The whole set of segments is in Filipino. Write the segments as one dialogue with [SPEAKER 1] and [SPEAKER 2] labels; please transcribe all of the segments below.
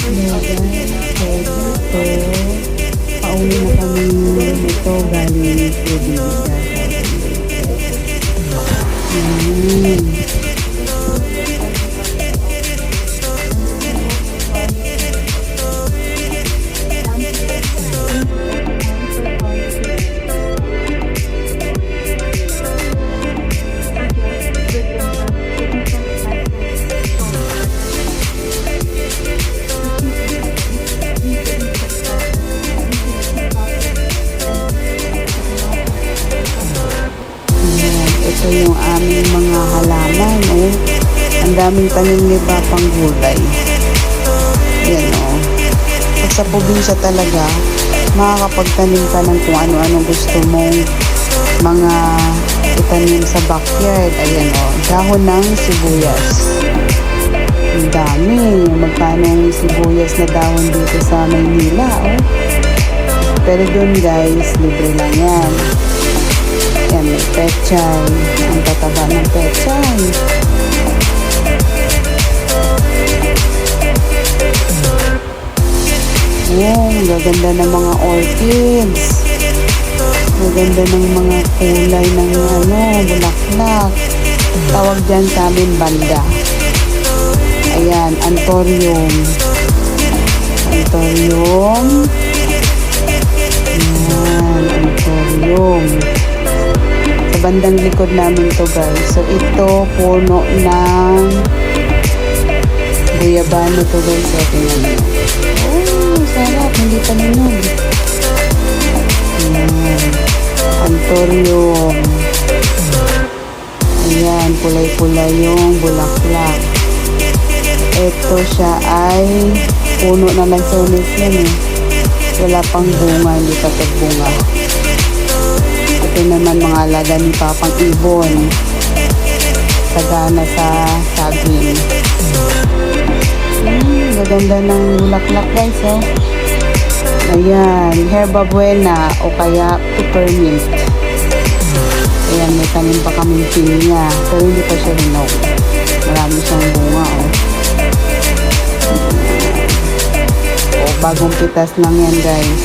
[SPEAKER 1] Hello guys, so pauwi na kami nito galing probinsya. Ito yung aming mga halaman, oh. Ang daming tanim ni Papang gulay. Yan, oh. Pag sa probinsya talaga, makakapagtanim ka ng kung ano-ano gusto mong mga itanim sa backyard. Ayan, oh. Dahon ng sibuyas. Ang dami. Magkano yung sibuyas na dahon dito sa Maynila, oh. Pero dun guys, libre lang yan. Yan, may pechay. Ang tataba ng pechay. Yan, gaganda ng mga orchids. Gaganda ng mga kulay ng bulaklak. Tawag dyan sa amin banda. Ayan, anthurium. Anthurium. Ayan, anthurium. Sa bandang likod namin to guys. So ito puno ng guyabano to guys. So tingnan nyo. Oh, sarap. Hindi pa ninog. Ayan. Anthurium. Ayan. Kulay-kulay yung bulaklak. Ito siya ay puno na lansones yan eh. Wala pang bunga. Hindi pa bunga. Ito naman mga alaga ni Papang Ibon. Sagana sa saging. Maganda ng bulaklak guys, oh. Ayan, herba buena o kaya peppermint. Ayan, may tanim pa kaming pinya. Pero hindi pa siya hinog. Marami siyang bunga, oh. O, bagong pitas lang yan guys.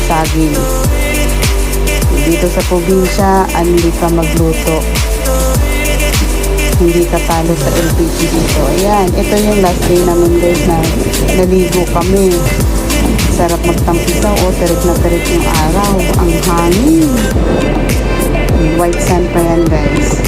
[SPEAKER 1] Saging. Dito sa probinsya, hindi ka magluto. Hindi ka talo sa LPG dito. Ayan, ito yung last day namin guys na naligo kami. Sarap magtampisaw. O, tarik na tarik yung araw. Ang hangin. White sand pa yan guys.